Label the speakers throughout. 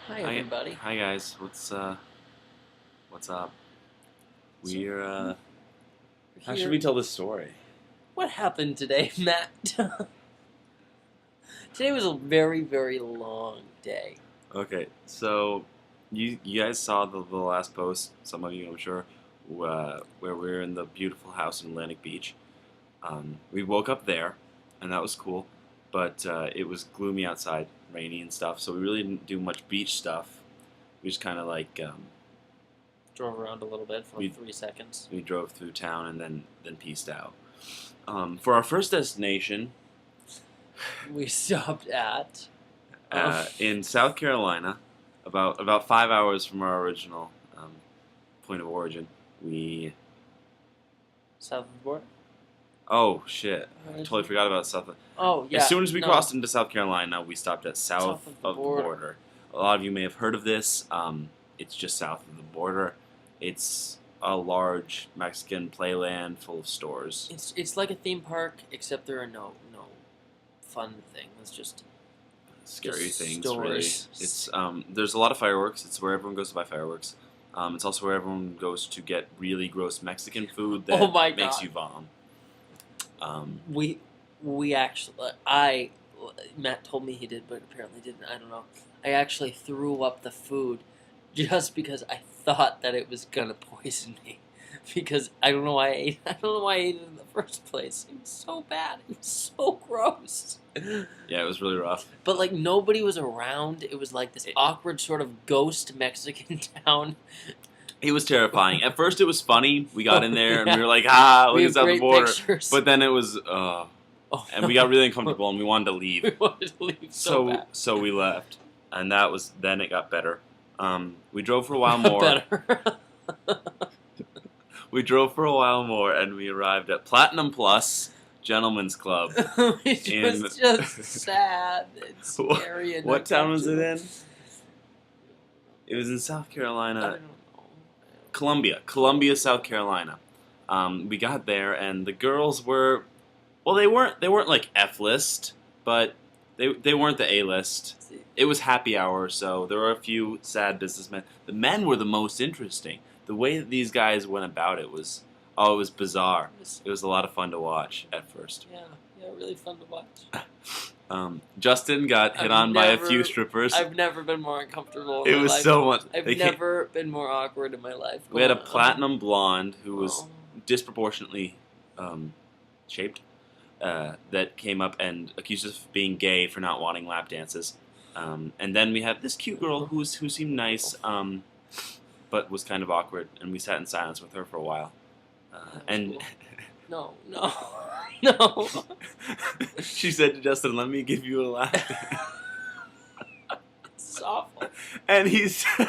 Speaker 1: Hi everybody.
Speaker 2: Hi guys. What's up? We're how should
Speaker 1: Here.
Speaker 2: we tell this story?
Speaker 1: What happened today, Matt? Today was a very, very long day.
Speaker 2: Okay, so you guys saw the last post. Some of you, I'm sure, where we're in the beautiful house in Atlantic Beach. We woke up there, and that was cool, but it was gloomy outside, rainy and stuff. So we really didn't do much beach stuff. We just kind of
Speaker 1: Drove around a little bit for
Speaker 2: We-
Speaker 1: 3 seconds.
Speaker 2: we drove through town and then pieced out. For our first destination,
Speaker 1: We stopped at
Speaker 2: in South Carolina, about 5 hours from our original point of origin.
Speaker 1: south of the border.
Speaker 2: Oh shit! I totally forgot about South.
Speaker 1: Oh yeah.
Speaker 2: As soon as we
Speaker 1: no.
Speaker 2: crossed into South Carolina, we stopped at south
Speaker 1: South of the
Speaker 2: of the
Speaker 1: border.
Speaker 2: border. A lot of you may have heard of this. It's just south of the border. It's a large Mexican playland full of stores.
Speaker 1: It's like a theme park, except there are no fun things. It's just
Speaker 2: Scary
Speaker 1: Just
Speaker 2: things,
Speaker 1: stores.
Speaker 2: really. It's there's a lot of fireworks. It's where everyone goes to buy fireworks. It's also where everyone goes to get really gross Mexican food that
Speaker 1: Oh my
Speaker 2: makes
Speaker 1: God.
Speaker 2: you vom.
Speaker 1: we actually Matt told me he did, but apparently didn't. I don't know. I actually threw up the food just because I thought that it was gonna poison me. Because I don't know why I ate. I don't know why I ate it in the first place. It was so bad. It was so gross.
Speaker 2: Yeah, it was really rough.
Speaker 1: But like nobody was around. It was like this awkward sort of ghost Mexican town.
Speaker 2: It was terrifying. At first, it was funny. We got in there and
Speaker 1: Yeah.
Speaker 2: we were like, look
Speaker 1: We
Speaker 2: at
Speaker 1: have
Speaker 2: South of the
Speaker 1: great
Speaker 2: border.
Speaker 1: pictures.
Speaker 2: But then it was,
Speaker 1: Oh,
Speaker 2: and we got really uncomfortable and we wanted to leave.
Speaker 1: we wanted to leave so bad.
Speaker 2: So we left, and then it got better. We drove for a while more.
Speaker 1: Better.
Speaker 2: We drove for a while more, and we arrived at Platinum Plus Gentlemen's Club.
Speaker 1: Which
Speaker 2: In-
Speaker 1: was just sad and scary. And
Speaker 2: What town was it in?
Speaker 1: uncomfortable.
Speaker 2: It was in South
Speaker 1: I
Speaker 2: Carolina,
Speaker 1: don't know.
Speaker 2: Columbia, South Carolina. We got there, and the girls were, well, they weren't like F list, but they weren't the A list. It was happy hour, so there were a few sad businessmen. The men were the most interesting. The way that these guys went about it was bizarre. It was a lot of fun to watch at first.
Speaker 1: Yeah, really fun to watch.
Speaker 2: Justin got hit on by a few strippers.
Speaker 1: I've never been more uncomfortable.
Speaker 2: It was so much.
Speaker 1: I've
Speaker 2: they
Speaker 1: never been more awkward in my life.
Speaker 2: We had a
Speaker 1: Go on.
Speaker 2: platinum blonde who was
Speaker 1: Oh.
Speaker 2: disproportionately shaped that came up and accused us of being gay for not wanting lap dances. And then we had this cute girl who seemed nice, but was kind of awkward, and we sat in silence with her for a while. And
Speaker 1: No, no.
Speaker 2: she said to Justin, "Let me give you a lap."
Speaker 1: It's awful.
Speaker 2: And he said,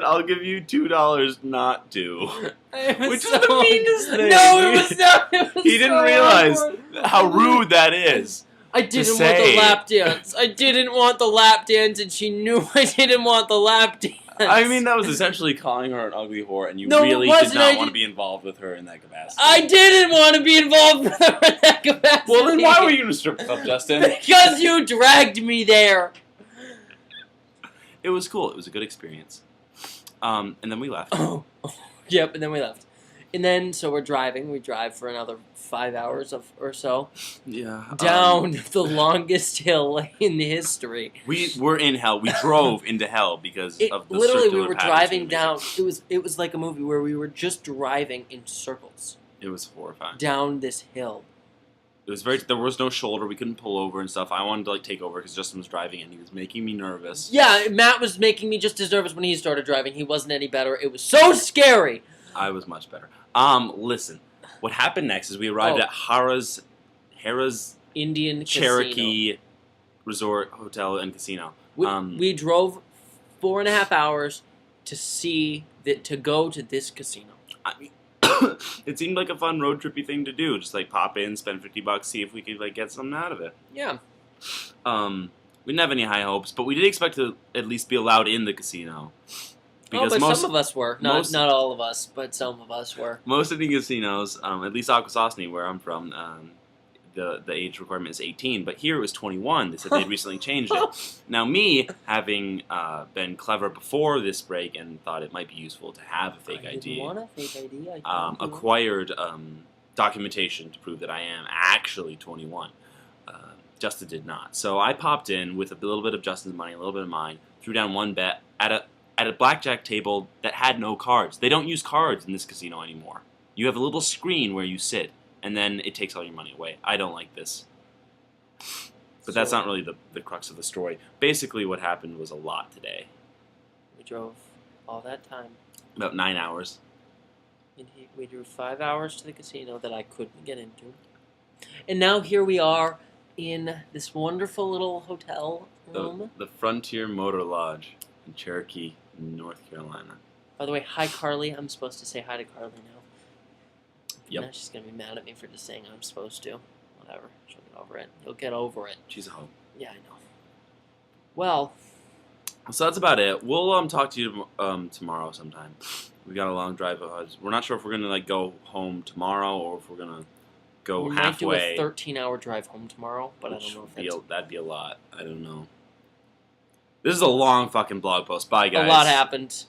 Speaker 2: "I'll give you $2 not to."
Speaker 1: It was
Speaker 2: Which is
Speaker 1: so-
Speaker 2: the meanest thing.
Speaker 1: No, it was not. It was
Speaker 2: He didn't
Speaker 1: so
Speaker 2: realize
Speaker 1: awkward.
Speaker 2: how rude that is.
Speaker 1: I didn't want
Speaker 2: say.
Speaker 1: the lap dance. I didn't want the lap dance, and she knew I didn't want the lap dance.
Speaker 2: I mean, that was essentially calling her an ugly whore, and you
Speaker 1: No, it
Speaker 2: really did
Speaker 1: wasn't.
Speaker 2: not
Speaker 1: I
Speaker 2: want to
Speaker 1: did-
Speaker 2: be involved with her in that capacity.
Speaker 1: I didn't want to be involved with her in that capacity.
Speaker 2: Well, then why were you in a strip club, Justin?
Speaker 1: Because you dragged me there.
Speaker 2: It was cool. It was a good experience. And then we left.
Speaker 1: Yep, and then we left. And then, so we're driving. We drive for another 5 hours or so.
Speaker 2: Yeah.
Speaker 1: Down the longest hill in history.
Speaker 2: We were in hell. We drove into hell because of the
Speaker 1: Literally, we
Speaker 2: circular
Speaker 1: were
Speaker 2: patterns
Speaker 1: driving
Speaker 2: we made.
Speaker 1: down. It was like a movie where we were just driving in circles
Speaker 2: It was horrifying.
Speaker 1: down this hill.
Speaker 2: It was there was no shoulder. We couldn't pull over and stuff. I wanted to take over because Justin was driving and he was making me nervous.
Speaker 1: Yeah, Matt was making me just as nervous when he started driving. He wasn't any better. It was so scary.
Speaker 2: I was much better. Listen. What happened next is we arrived
Speaker 1: Oh.
Speaker 2: at Harrah's
Speaker 1: Indian
Speaker 2: Cherokee Resort Hotel and Casino.
Speaker 1: Casino. We drove 4.5 hours to go to this casino.
Speaker 2: I mean, it seemed like a fun road trippy thing to do. Just pop in, spend $50, see if we could get something out of it.
Speaker 1: Yeah.
Speaker 2: We didn't have any high hopes, but we did expect to at least be allowed in the casino.
Speaker 1: But some of us were. Not all of us, but some of us were.
Speaker 2: Most of the casinos, at least Akwesasne, where I'm from, the age requirement is 18, but here it was 21. They said they'd recently changed it. Now, me, having been clever before this break and thought it might be useful to have a fake
Speaker 1: I
Speaker 2: ID,
Speaker 1: didn't want a fake ID.
Speaker 2: acquired documentation to prove that I am actually 21. Justin did not. So I popped in with a little bit of Justin's money, a little bit of mine, threw down one bet at a blackjack table that had no cards. They don't use cards in this casino anymore. You have a little screen where you sit, and then it takes all your money away. I don't like this. But that's not really the crux of the story. Basically, what happened was a lot today.
Speaker 1: We drove all that time.
Speaker 2: About 9 hours.
Speaker 1: And we drove 5 hours to the casino that I couldn't get into. And now here we are in this wonderful little hotel room.
Speaker 2: The Frontier Motor Lodge in Cherokee, North Carolina.
Speaker 1: By the way, hi Carly. I'm supposed to say hi to Carly now.
Speaker 2: Yep.
Speaker 1: Now she's going to be mad at me for just saying I'm supposed to. Whatever. She'll get over it. You'll get over it.
Speaker 2: She's a hoe.
Speaker 1: Yeah, I know. Well.
Speaker 2: So that's about it. We'll talk to you tomorrow sometime. We got a long drive ahead. We're not sure if we're going to go home tomorrow or if we're going to go
Speaker 1: we
Speaker 2: halfway.
Speaker 1: might do a 13-hour drive home tomorrow, but I don't know if
Speaker 2: that'd be a lot. I don't know. This is a long fucking blog post. Bye, guys.
Speaker 1: A lot happened.